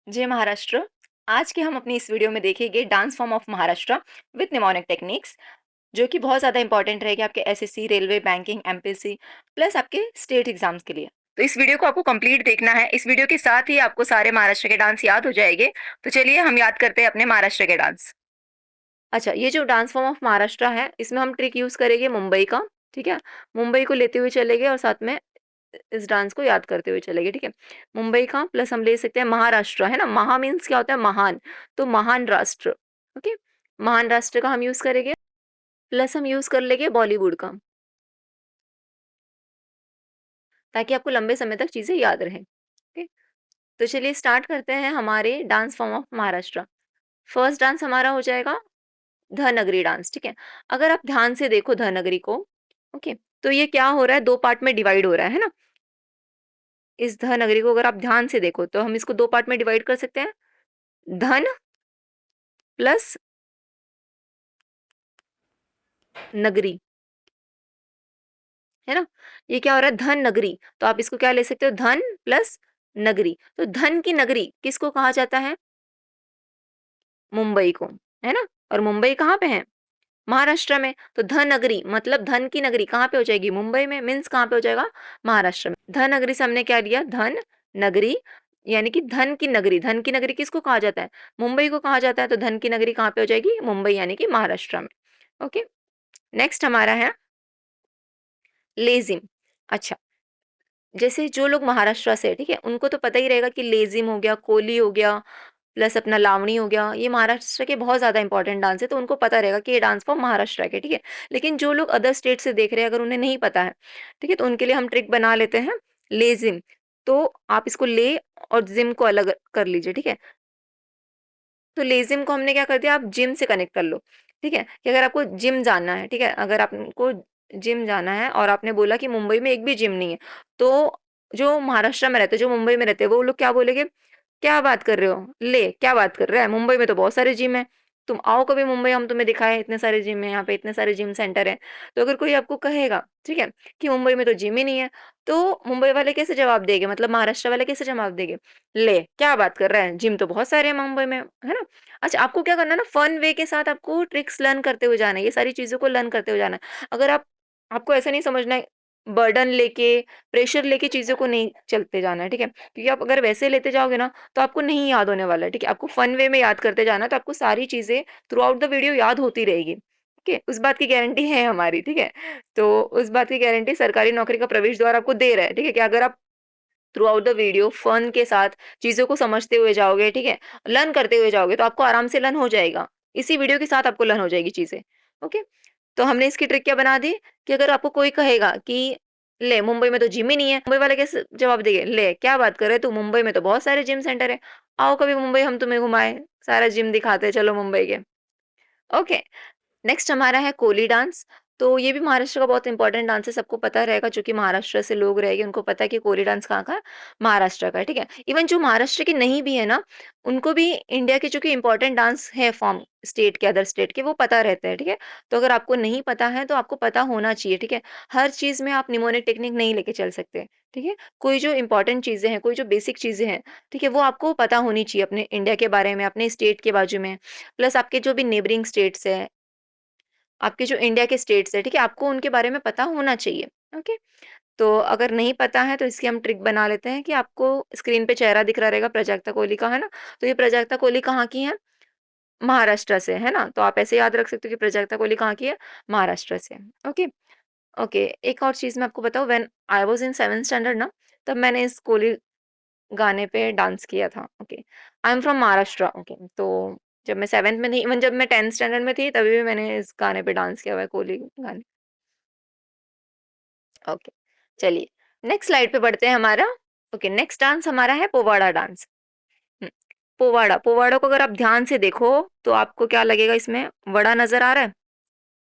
जय महाराष्ट्र। आज के हम अपनी इस वीडियो में देखेंगे dance form of Maharashtra with mnemonic techniques, जो कि बहुत ज़्यादा इंपॉर्टेंट रहेगी आपके SSC, railway, banking, MPSC plus आपके स्टेट एग्जाम्स के लिए। तो इस वीडियो को आपको कंप्लीट देखना है। इस वीडियो के साथ ही आपको सारे महाराष्ट्र के डांस याद हो जाएंगे। तो चलिए हम याद करते हैं अपने महाराष्ट्र के डांस। अच्छा, ये जो डांस फॉर्म ऑफ महाराष्ट्र है, इसमें हम ट्रिक यूज करेंगे मुंबई का। ठीक है, मुंबई को लेते हुए चलेंगे और साथ में इस डांस को याद करते हुए चलेंगे। ठीक है, मुंबई का प्लस हम ले सकते हैं महाराष्ट्र, है ना। महा मीन्स क्या होता है? महान। तो महान राष्ट्र। ओके, महान राष्ट्र का हम यूज करेंगे, प्लस हम यूज कर लेंगे बॉलीवुड का, ताकि आपको लंबे समय तक चीजें याद रहें। ओके, तो चलिए स्टार्ट करते हैं हमारे dance form of Maharashtra. First dance हमारा हो जाएगा धनगरी डांस। ठीक है, अगर आप ध्यान से देखो धनगरी को, ओके, तो ये क्या हो रहा है? दो पार्ट में डिवाइड हो रहा है ना। इस धनगरी को अगर आप ध्यान से देखो तो हम इसको दो पार्ट में डिवाइड कर सकते हैं, धन प्लस नगरी, है ना। ये क्या हो रहा है? धन नगरी। तो आप इसको क्या ले सकते हो? धन प्लस नगरी। तो धन की नगरी किसको कहा जाता है? मुंबई को, है ना। और मुंबई कहाँ पे है? महाराष्ट्र में। तो धन नगरी मतलब धन की नगरी कहाँ पे हो जाएगी? मुंबई में। मीन्स कहाँ पे हो जाएगा? महाराष्ट्र में। धन नगरी से हमने क्या लिया? धन नगरी, यानी कि धन की नगरी। धन की नगरी किसको कहा जाता है? मुंबई को कहा जाता है। तो धन की नगरी कहाँ पे हो जाएगी? मुंबई, यानी कि महाराष्ट्र में। ओके, नेक्स्ट हमारा है लेजिम। अच्छा, जैसे जो लोग महाराष्ट्र से है, ठीक है, उनको तो पता ही रहेगा कि लेजिम हो गया, कोली हो गया, प्लस अपना लावणी हो गया, ये महाराष्ट्र के बहुत ज्यादा इंपॉर्टेंट डांस है। तो उनको पता रहेगा कि ये डांस फॉर्म महाराष्ट्र के। ठीक है, लेकिन जो लोग अदर स्टेट से देख रहे हैं, अगर उन्हें नहीं पता है, ठीक है, तो उनके लिए हम ट्रिक बना लेते हैं, लेजिम। तो आप इसको ले और जिम को अलग कर लीजिए। ठीक है, तो लेजिम को हमने क्या कर दिया, आप जिम से कनेक्ट कर लो। ठीक है, कि अगर आपको जिम जाना है, ठीक है, अगर आपको जिम जाना है और आपने बोला कि मुंबई में एक भी जिम नहीं है, तो जो महाराष्ट्र में रहते हैं, जो मुंबई में रहते हैं, वो लोग क्या बोलेंगे? क्या बात कर रहे हो? ले, क्या बात कर रहा है? मुंबई में तो बहुत सारे जिम है, तुम आओ कभी मुंबई, हम तुम्हें दिखाए, इतने सारे जिम है यहाँ पे, इतने सारे जिम सेंटर है। तो अगर कोई आपको कहेगा, ठीक है, कि मुंबई में तो जिम ही नहीं है, तो मुंबई वाले कैसे जवाब देंगे? मतलब महाराष्ट्र वाले कैसे जवाब देंगे? ले, क्या बात कर रहा है, जिम तो बहुत सारे हैं मुंबई में, है ना। अच्छा, आपको क्या करना है ना, फन वे के साथ आपको ट्रिक्स लर्न करते हुए जाना है, ये सारी चीजों को लर्न करते हुए जाना है। अगर आपको ऐसा नहीं समझना है, बर्डन लेके, प्रेशर लेके चीजों को नहीं चलते जाना है। ठीक है, क्योंकि आप अगर वैसे लेते जाओगे ना, तो आपको नहीं याद होने वाला है। ठीक है, आपको फन वे में याद करते जाना है, तो आपको सारी चीजें थ्रू आउट द वीडियो याद होती रहेगी। ठीक है, उस बात की गारंटी है हमारी। ठीक है, तो उस बात की गारंटी सरकारी नौकरी का प्रवेश द्वार आपको दे रहा है। ठीक है, कि अगर आप throughout the video fun के साथ चीजों को समझते हुए जाओगे, ठीक है, लर्न करते हुए जाओगे, तो आपको आराम से लर्न हो जाएगा। इसी वीडियो के साथ आपको लर्न हो जाएगी चीजें। ओके, तो हमने इसकी ट्रिक क्या बना दी, कि अगर आपको कोई कहेगा कि ले, मुंबई में तो जिम ही नहीं है, मुंबई वाले कैसे जवाब देंगे? ले, क्या बात कर रहे तू, मुंबई में तो बहुत सारे जिम सेंटर है, आओ कभी मुंबई, हम तुम्हें घुमाए, सारा जिम दिखाते हैं, चलो मुंबई के। ओके, नेक्स्ट हमारा है कोली डांस। तो ये भी महाराष्ट्र का बहुत इंपॉर्टेंट डांस है, सबको पता रहेगा, जो कि महाराष्ट्र से लोग रहेंगे उनको पता है कि कोली डांस कहाँ का है, महाराष्ट्र का है। ठीक है, इवन जो महाराष्ट्र के नहीं भी है ना, उनको भी इंडिया के जो कि इंपॉर्टेंट डांस है फॉर्म स्टेट के, अदर स्टेट के, वो पता रहते हैं। ठीक है, तो अगर आपको नहीं पता है तो आपको पता होना चाहिए। ठीक है, हर चीज में आप निमोनिक टेक्निक नहीं लेके चल सकते। ठीक है, कोई जो इंपॉर्टेंट चीजें हैं, कोई जो बेसिक चीजें हैं, ठीक है, वो आपको पता होनी चाहिए अपने इंडिया के बारे में, अपने स्टेट के बाजू में, प्लस आपके जो भी नेबरिंग स्टेट्स है, आपके जो इंडिया के स्टेट्स है, ठीक है, आपको उनके बारे में पता होना चाहिए। ओके, तो अगर नहीं पता है तो इसकी हम ट्रिक बना लेते हैं, कि आपको स्क्रीन पे चेहरा दिख रहा रहेगा प्राजक्ता कोहली का, है ना। तो ये प्राजक्ता कोहली कहाँ की है? महाराष्ट्र से, है ना। तो आप ऐसे याद रख सकते हो कि प्राजक्ता कोहली कहाँ की है? महाराष्ट्र से। ओके, ओके, एक और चीज मैं आपको बताऊं, when I was in 7th standard ना, तब मैंने इस कोहली गाने पे डांस किया था। Okay, I am from Maharashtra. Okay, तो जब मैं 7th में थी, इवन जब मैं 10th स्टैंडर्ड में थी, तभी भी मैंने इस गाने पे डांस किया हुआ है, कोहली गाने। ओके, चलिए नेक्स्ट स्लाइड पे बढ़ते हैं हमारा। ओके, नेक्स्ट डांस हमारा है पोवाड़ा डांस। हम्म, पोवाड़ा, पोवाड़ा को अगर आप ध्यान से देखो तो आपको क्या लगेगा? इसमें वड़ा नजर आ रहा है,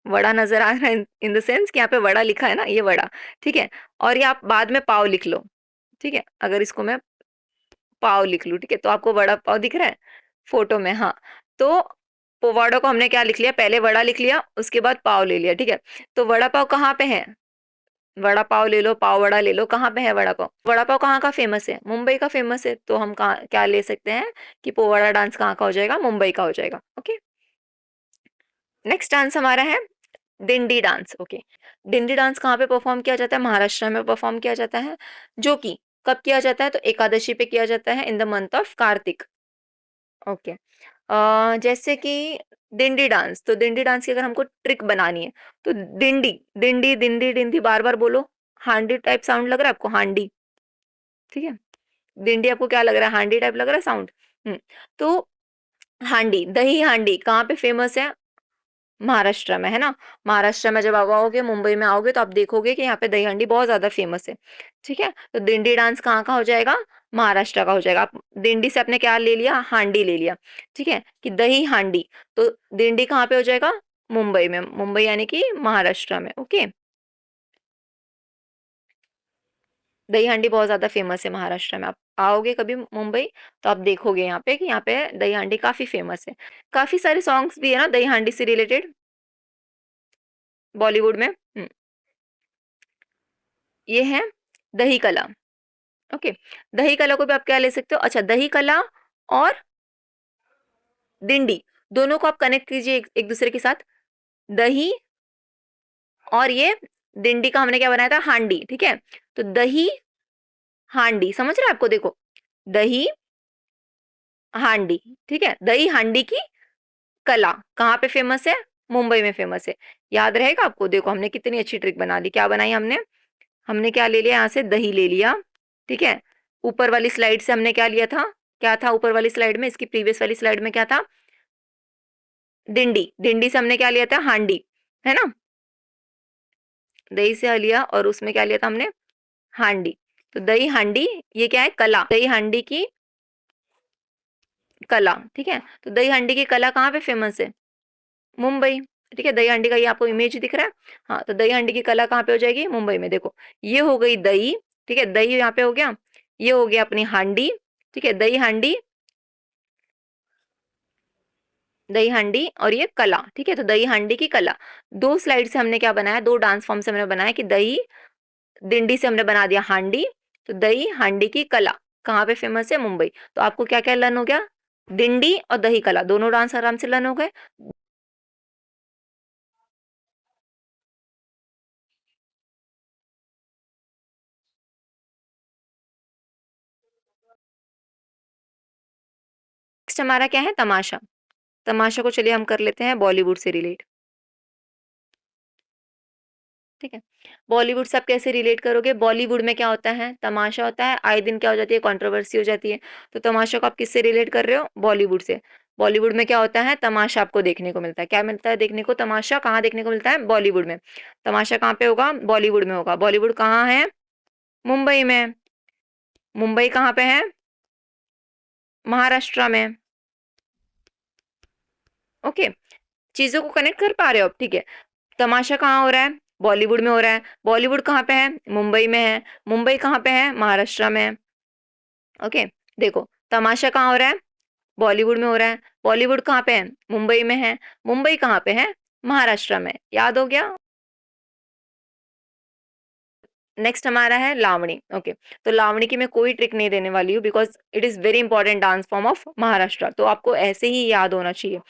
वड़ा नजर आ रहा है, इन द सेंस कि यहाँ पे वड़ा लिखा है ना, ये वड़ा। ठीक है, और ये आप बाद में पाव लिख लो। ठीक है, अगर इसको मैं पाव लिख लूं, ठीक है, तो आपको वड़ा पाव दिख रहा है फोटो में? हाँ, तो पोवाड़ो को हमने क्या लिख लिया, पहले वड़ा लिख लिया, उसके बाद पाव ले लिया। ठीक है, तो वड़ा पाव कहाँ पे है? वड़ा पाव ले लो, पाव वड़ा ले लो, कहाँ पे है वड़ा पाव? वड़ा पाव कहाँ का फेमस है? मुंबई का फेमस है, तो हम कहाँ क्या ले सकते हैं कि पोवाड़ा डांस कहाँ का हो जाएगा? मुंबई का हो जाएगा। ओके, नेक्स्ट डांस हमारा है Dindi dance. Okay, Dindi dance कहाँ पे परफॉर्म किया जाता है? महाराष्ट्र में परफॉर्म किया जाता है, जो कि कब किया जाता है? तो एकादशी पे किया जाता है, in the month of Kartik. Okay, जैसे कि डिंडी डांस, तो डिंडी डांस की अगर हमको ट्रिक बनानी है, तो डिंडी डिंडी डिंडी डिंडी बार बार बोलो। हांडी टाइप साउंड लग रहा है आपको? हांडी, ठीक है। डिंडी आपको क्या लग रहा है? हांडी टाइप लग रहा है साउंड। तो हांडी, दही हांडी कहाँ पे फेमस है? महाराष्ट्र में, है ना। महाराष्ट्र में जब आप आओगे, मुंबई में आओगे, तो आप देखोगे कि यहाँ पे दही हांडी बहुत ज्यादा फेमस है, ठीक है। तो डिंडी डांस कहाँ का हो जाएगा? महाराष्ट्र का हो जाएगा। आप डिंडी से आपने क्या ले लिया? हांडी ले लिया, ठीक है, कि दही हांडी। तो डिंडी कहाँ पे हो जाएगा? मुंबई में, मुंबई यानी कि महाराष्ट्र में। ओके, दही हांडी बहुत ज्यादा फेमस है महाराष्ट्र में। आप आओगे कभी मुंबई, तो आप देखोगे यहाँ पे कि यहाँ पे दही हांडी काफी फेमस है। काफी सारे सॉन्ग्स भी है ना दही हांडी से रिलेटेड, बॉलीवुड में। ये है दही कला। ओके, दही कला को भी आप क्या ले सकते हो? अच्छा, दही कला और डिंडी, दोनों को आप कनेक्ट कीजिए एक दूसरे के साथ। दही और ये डिंडी का हमने क्या बनाया था? हांडी, ठीक है। तो दही हांडी, समझ रहे हैं आपको? देखो, दही हांडी, ठीक है। दही हांडी की कला कहाँ पे फेमस है? मुंबई में फेमस है। याद रहेगा आपको? देखो, हमने कितनी अच्छी ट्रिक बना ली। क्या बनाई हमने? हमने क्या ले लिया? यहाँ से दही ले लिया, ठीक है। ऊपर वाली स्लाइड से हमने क्या लिया था? क्या था ऊपर वाली स्लाइड में? इसकी प्रीवियस वाली स्लाइड में क्या था? डिंडी, डिंडी से हमने क्या लिया था? हांडी, है ना। दही से लिया और उसमें क्या लिया था हमने? हांडी। तो दही हांडी, ये क्या है? कला, दही हांडी की कला, ठीक है। तो दही हांडी की कला कहाँ पे फेमस है? मुंबई, ठीक है। दही हांडी का ये आपको इमेज दिख रहा है? हाँ, तो दही हांडी की कला कहाँ पे हो जाएगी? मुंबई में। देखो, ये हो गई दही, ठीक है, दही यहाँ पे हो गया। ये हो गया अपनी हांडी, ठीक है, दही हांडी, दही हांडी और ये कला, ठीक है। तो दही हांडी की कला, दो स्लाइड से हमने क्या बनाया? दो डांस फॉर्म से हमने बनाया कि दही डिंडी से हमने बना दिया हांडी। तो दही हांडी की कला कहाँ पे फेमस है? मुंबई। तो आपको क्या क्या लर्न हो गया? डिंडी और दही कला, दोनों डांस आराम से लर्न हो गए। नेक्स्ट हमारा क्या है? तमाशा। तमाशा को चलिए हम कर लेते हैं बॉलीवुड से रिलेट, ठीक है। बॉलीवुड से आप कैसे रिलेट करोगे? बॉलीवुड में क्या होता है? तमाशा होता है, आए दिन क्या हो जाती है? कंट्रोवर्सी हो जाती है। तो तमाशा को आप किससे रिलेट कर रहे हो? बॉलीवुड से। बॉलीवुड में क्या होता है? तमाशा आपको देखने को मिलता है। क्या मिलता है देखने को? तमाशा कहाँ देखने को मिलता है? बॉलीवुड में। तमाशा कहाँ पे होगा? बॉलीवुड में होगा। बॉलीवुड कहाँ है? मुंबई में। मुंबई कहाँ पे है? महाराष्ट्र में। ओके, चीजों को कनेक्ट कर पा रहे हो आप? ठीक है। तमाशा कहाँ हो रहा है? बॉलीवुड में हो रहा है। बॉलीवुड कहाँ पे है? मुंबई में है। मुंबई कहाँ पे है? महाराष्ट्र में है। ओके, देखो, तमाशा कहाँ हो रहा है? बॉलीवुड में हो रहा है। बॉलीवुड कहाँ पे है? मुंबई में है। मुंबई कहाँ पे है? महाराष्ट्र में। याद हो गया? नेक्स्ट हमारा है लावणी। ओके, तो लावणी की मैं कोई ट्रिक नहीं देने वाली हूँ, because it is very important dance form of Maharashtra, तो आपको ऐसे ही याद होना चाहिए,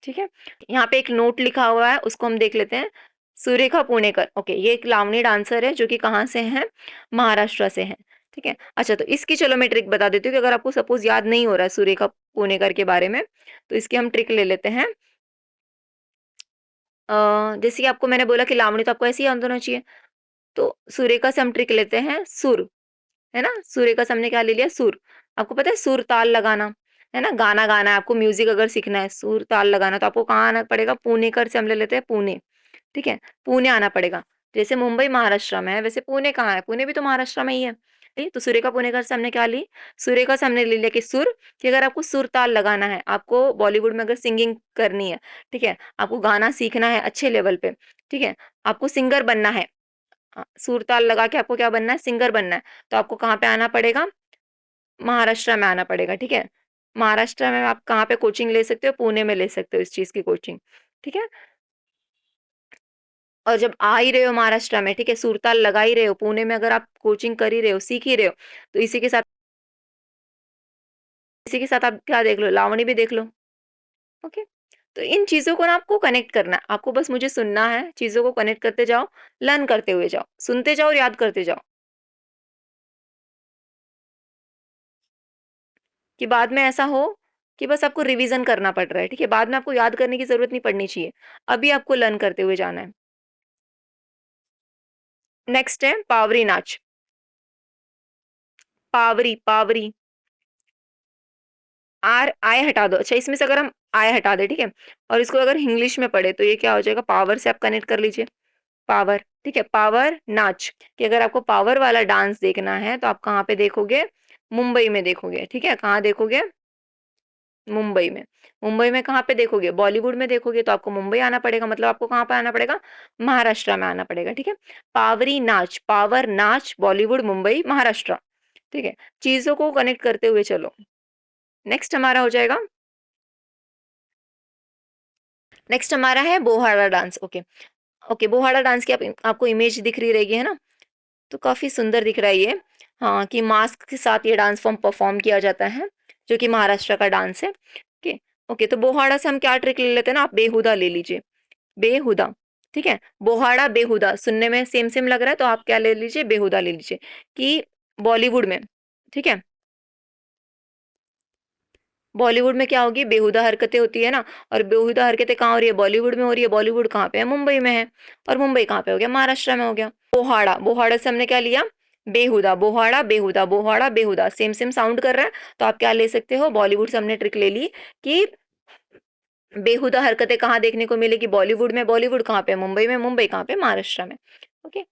ठीक है। यहाँ पे एक नोट लिखा हुआ है, उसको हम देख लेते हैं। सुरेखा पुणेकर, ओके, ये एक लावणी डांसर है जो कि कहाँ से है? महाराष्ट्र से है, ठीक है। अच्छा, तो इसकी चलो मैं ट्रिक बता देती हूँ कि अगर आपको सपोज याद नहीं हो रहा है सुरेखा पुणेकर के बारे में, तो इसकी हम ट्रिक ले लेते हैं। जैसे कि आपको मैंने बोला कि लावणी तो आपको ऐसे ही याद होना चाहिए, तो सुरेखा से हम ट्रिक लेते हैं सुर, है ना। सुरेखा से हमने क्या ले लिया? सुर। आपको पता है सुर ताल लगाना, है ना। गाना गाना है आपको, म्यूजिक अगर सीखना है, सुर ताल लगाना, तो आपको कहाँ आना पड़ेगा? पुणेकर से हम ले लेते हैं पुणे, ठीक है। पुणे आना पड़ेगा। जैसे मुंबई महाराष्ट्र में है, वैसे पुणे कहाँ है? पुणे भी तो महाराष्ट्र में ही है। ठीक है? तो सुरेखा पुणेकर से हमने क्या ली? सुरेखा से हमने ले लिया कि सुर, कि अगर आपको सुर ताल लगाना है, आपको बॉलीवुड में अगर सिंगिंग करनी है, ठीक है, आपको गाना सीखना है अच्छे लेवल पे, ठीक है, आपको सिंगर बनना है, सुर ताल लगा के आपको क्या बनना है? सिंगर बनना है। तो आपको कहाँ पे आना पड़ेगा? महाराष्ट्र में आना पड़ेगा, ठीक है। महाराष्ट्र में आप कहाँ पे कोचिंग ले सकते हो? पुणे में ले सकते हो इस चीज की कोचिंग, ठीक है। और जब आ ही रहे हो महाराष्ट्र में, ठीक है, सुरताल लगा ही रहे हो, पुणे में अगर आप कोचिंग कर ही रहे हो, सीख ही रहे हो, तो इसी के साथ आप क्या देख लो, लावणी भी देख लो। ओके। तो इन चीजों को ना आपको कनेक्ट करना है, आपको बस मुझे सुनना है, चीजों को कनेक्ट करते जाओ, लर्न करते हुए जाओ, सुनते जाओ और याद करते जाओ, कि बाद में ऐसा हो कि बस आपको रिवीजन करना पड़ रहा है, ठीक है, बाद में आपको याद करने की जरूरत नहीं पड़नी चाहिए, अभी आपको लर्न करते हुए जाना है। नेक्स्ट है पावरी नाच। पावरी, पावरी, आर आई हटा दो, अच्छा इसमें से अगर हम आई हटा दे, ठीक है, और इसको अगर इंग्लिश में पढ़े तो ये क्या हो जाएगा, पावर से आप कनेक्ट कर लीजिए, पावर, ठीक है, पावर नाच, कि अगर आपको पावर वाला डांस देखना है तो आप कहाँ पे देखोगे, मुंबई में देखोगे, ठीक है, कहाँ देखोगे, मुंबई में। मुंबई में कहाँ पे देखोगे, बॉलीवुड में देखोगे, तो आपको मुंबई आना पड़ेगा, मतलब आपको कहाँ पे आना पड़ेगा, महाराष्ट्र में आना पड़ेगा, ठीक है। पावरी नाच, पावर नाच, बॉलीवुड, मुंबई, महाराष्ट्र, ठीक है, चीजों को कनेक्ट करते हुए चलो। नेक्स्ट हमारा हो जाएगा, नेक्स्ट हमारा है बोहाड़ा डांस। ओके। ओके, बोहाड़ा डांस की आपको इमेज दिख रही रहेगी, है ना, तो काफी सुंदर दिख रहा है ये। हाँ, कि मास्क के साथ ये डांस फॉर्म परफॉर्म किया जाता है, जो कि महाराष्ट्र का डांस है। ओके। ओके, तो बोहाड़ा से हम क्या ट्रिक ले लेते हैं ना, आप बेहुदा ले लीजिए, बेहुदा, ठीक है, बोहाड़ा बेहुदा सुनने में सेम सेम लग रहा है, तो आप क्या ले लीजिए, बेहुदा ले लीजिए, कि बॉलीवुड में, ठीक है, बॉलीवुड में क्या होगी, बेहुदा हरकतें होती है ना, और बेहुदा हरकतें कहाँ हो रही है, बॉलीवुड में हो रही है, बॉलीवुड कहाँ पे है, मुंबई में है, और मुंबई कहाँ पे हो गया, महाराष्ट्र में हो गया। बोहाड़ा, बोहाड़ा से हमने क्या लिया, बेहुदा, बोहाड़ा बेहुदा, बोहाड़ा बेहुदा, सेम सेम साउंड कर रहा है, तो आप क्या ले सकते हो, बॉलीवुड से हमने ट्रिक ले ली कि बेहुदा हरकतें कहाँ देखने को मिलेगी, बॉलीवुड में, बॉलीवुड कहाँ पे, मुंबई में, मुंबई कहाँ पे, महाराष्ट्र में। ओके।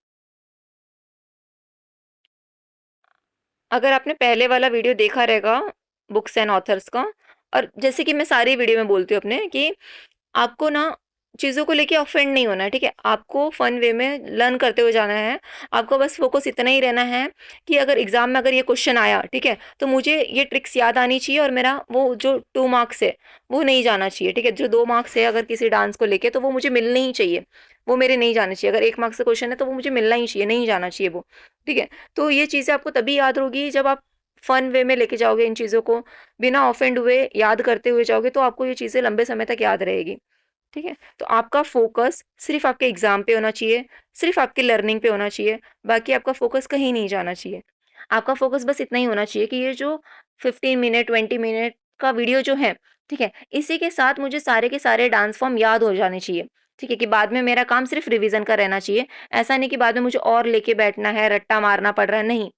अगर आपने पहले वाला वीडियो देखा रहेगा, बुक्स एंड ऑथर्स का, और जैसे कि मैं सारी वीडियो में बोलती हूँ अपने, कि आपको ना चीज़ों को लेके ऑफेंड नहीं होना है, ठीक है, आपको फन वे में लर्न करते हुए जाना है, आपको बस फोकस इतना ही रहना है कि अगर एग्जाम में अगर ये क्वेश्चन आया, ठीक है, तो मुझे ये ट्रिक्स याद आनी चाहिए, और मेरा वो जो 2 मार्क्स है वो नहीं जाना चाहिए, ठीक है, जो 2 मार्क्स है अगर किसी डांस को लेके, तो वो मुझे मिलने ही चाहिए, वो मेरे नहीं जाने चाहिए, अगर 1 मार्क्स का क्वेश्चन है तो वो मुझे मिलना ही चाहिए, नहीं जाना चाहिए वो, ठीक है। तो ये चीज़ें आपको तभी याद होगी जब आप फन वे में लेके जाओगे इन चीज़ों को, बिना ऑफेंड हुए याद करते हुए जाओगे, तो आपको ये चीज़ें लंबे समय तक याद रहेगी, ठीक है। तो आपका फोकस सिर्फ आपके एग्जाम पे होना चाहिए, सिर्फ आपकी लर्निंग पे होना चाहिए, बाकी आपका फोकस कहीं नहीं जाना चाहिए, आपका फोकस बस इतना ही होना चाहिए कि ये जो 15 मिनट 20 मिनट का वीडियो जो है, ठीक है, इसी के साथ मुझे सारे के सारे डांस फॉर्म याद हो जाने चाहिए, ठीक है, कि बाद में मेरा काम सिर्फ रिवीजन का रहना चाहिए, ऐसा नहीं कि बाद में मुझे और लेके बैठना है, रट्टा मारना पड़ रहा है, नहीं,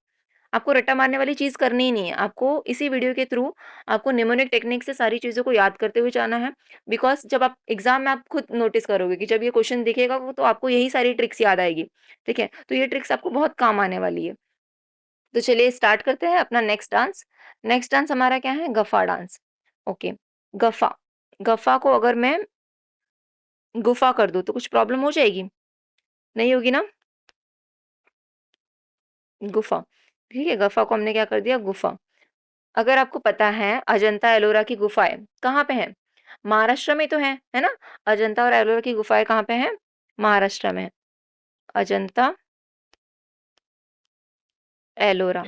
आपको रट्टा मारने वाली चीज़ करनी ही नहीं है। आपको इसी वीडियो के थ्रू आपको निमोनिक टेक्निक से सारी चीज़ों को याद करते हुए जाना है। बिकॉज़ जब आप एग्ज़ाम में आप खुद नोटिस करोगे कि जब ये क्वेश्चन दिखेगा वो, तो आपको यही सारी ट्रिक्स याद आएगी। ठीक है? तो ये ट्रिक्स आपको बहुत काम आने वाली है। तो चलिए स्टार्ट करते हैं अपना नेक्स्ट डांस। नेक्स्ट डांस हमारा क्या है? गफ़ा डांस। ओके, गफ़ा। गफ़ा को अगर मैं गुफ़ा कर दूँ तो कुछ प्रॉब्लम हो जाएगी? नहीं होगी ना? गुफ़ा। ठीक है? गफ़ा को हमने क्या कर दिया? गुफ़ा। अगर आपको पता है अजंता एलोरा की गुफाएं कहाँ पे हैं? महाराष्ट्र में तो है ना? अजंता और एलोरा की गुफाएं कहाँ पे हैं? महाराष्ट्र में है। अजंता एलोरा,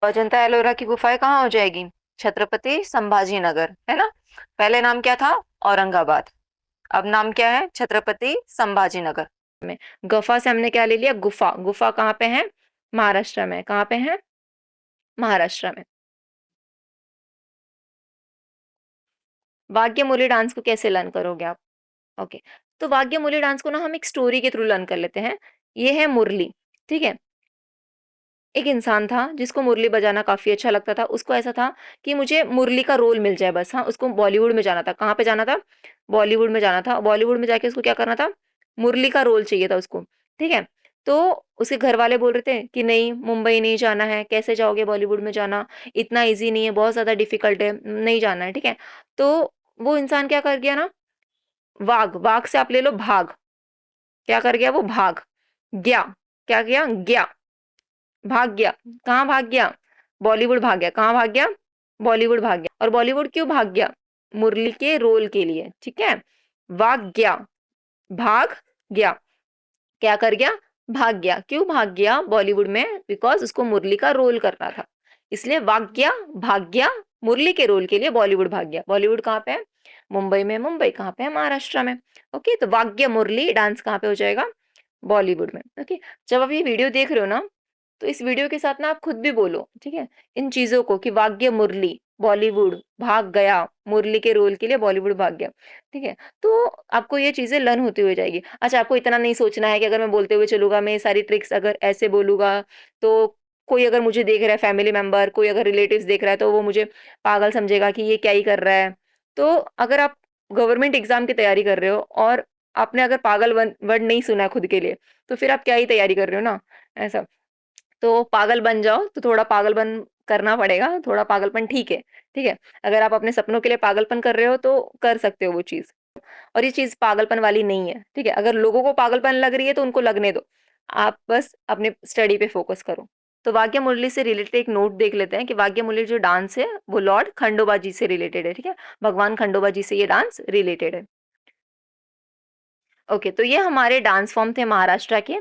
अजंता एलोरा की गुफाएं कहाँ हो जाएगी? छत्रपति संभाजी नगर, है ना? पहले नाम क्या था? औरंगाबाद। अब नाम क्या है? छत्रपति संभाजी नगर में। गफा से हमने क्या ले लिया? गुफा। गुफा कहाँ पे है? महाराष्ट्र में। कहाँ पे है? महाराष्ट्र में। वाग्यमूली डांस को कैसे लर्न करोगे आप? ओके, तो वाग्यमूली डांस को ना हम एक स्टोरी के थ्रू लर्न कर लेते हैं। ये है मुरली, ठीक है? एक इंसान था जिसको मुरली बजाना काफ़ी अच्छा लगता था। उसको ऐसा था कि मुझे मुरली का रोल मिल जाए बस, हाँ, उसको बॉलीवुड में जाना था। कहाँ पे जाना था? बॉलीवुड में जाना था। बॉलीवुड में जाके उसको क्या करना था? मुरली का रोल चाहिए था उसको, ठीक है? तो उसके घरवाले बोल रहे थे कि नहीं, मुंबई नहीं जाना है, कैसे जाओगे बॉलीवुड में जाना? इतना ईज़ी नहीं है, बहुत ज़्यादा डिफ़िकल्ट है, नहीं जाना है, ठीक है? तो वो इंसान क्या कर गया ना, वाघ से आप ले लो भाग, क्या कर गया वो? भाग गया। क्या गया? गया, भाग गया। कहाँ भाग गया? बॉलीवुड भाग गया। कहाँ भाग गया? बॉलीवुड भाग गया। और बॉलीवुड क्यों भाग गया? मुरली के रोल के लिए, ठीक है? भाग गया, भाग गया। क्या कर गया? भाग गया। क्यों भाग गया बॉलीवुड में? बिकॉज़ उसको मुरली का रोल करना था। इसलिए भाग गया, मुरली के रोल के लिए बॉलीवुड भाग गया। बॉलीवुड कहाँ पे है? मुंबई में। मुंबई कहाँ पे है? महाराष्ट्र में। ओके, तो भाग्य मुरली डांस कहाँ पे हो जाएगा? बॉलीवुड में। ओके, जब आप ये वीडियो देख रहे हो ना, तो इस वीडियो के साथ ना आप खुद भी बोलो, ठीक है? इन चीज़ों को कि भाग्य मुरली, बॉलीवुड भाग गया, मुरली के रोल के लिए बॉलीवुड भाग गया, ठीक है? तो आपको ये चीज़ें लर्न होती हुई जाएगी। अच्छा, आपको इतना नहीं सोचना है कि अगर मैं बोलते हुए चलूँगा, मैं ये सारी ट्रिक्स अगर ऐसे बोलूँगा, तो कोई अगर मुझे देख रहा है, फैमिली मेंबर, कोई अगर रिलेटिव्स देख रहा है, तो वो मुझे पागल समझेगा कि ये क्या ही कर रहा है। तो अगर आप गवर्नमेंट एग्ज़ाम की तैयारी कर रहे हो और आपने अगर पागल वर्ड नहीं सुना है खुद के लिए, तो फिर आप क्या ही तैयारी कर रहे हो ना, ऐसा। तो पागल बन जाओ, तो थोड़ा पागलपन करना पड़ेगा, थोड़ा पागलपन ठीक है? अगर आप अपने सपनों के लिए पागलपन कर रहे हो, तो कर सकते हो वो चीज़। और ये चीज़ पागलपन वाली नहीं है, ठीक है? अगर लोगों को पागलपन लग रही है, तो उनको लगने दो। आप बस अपने स्टडी पे फ़ोकस करो। तो वाक्य मुरली से रिलेटेड एक नोट देख लेते हैं कि वाक्य मुरली जो डांस है, वो लॉर्ड खंडोबा जी से रिलेटेड है, ठीक है? भगवान खंडोबा जी से ये डांस रिलेटेड है। ओके, तो ये हमारे डांस फॉर्म थे महाराष्ट्र के।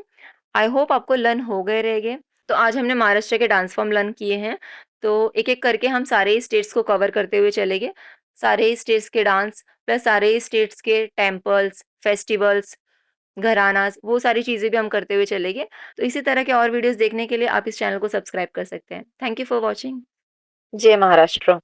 आई होप आपको लर्न हो गए रहेंगे। तो आज हमने महाराष्ट्र के डांस फॉर्म लर्न किए हैं। तो एक-एक करके हम सारे ही स्टेट्स को कवर करते हुए चलेंगे। सारे ही स्टेट्स के डांस प्लस सारे ही स्टेट्स के टेम्पल्स, फेस्टिवल्स, घरानास, वो सारी चीज़ें भी हम करते हुए चलेंगे। तो इसी तरह के और वीडियोज़ देखने के लिए आप इस चैनल को सब्सक्राइब कर सकते हैं। Thank you for watching. जय महाराष्ट्र।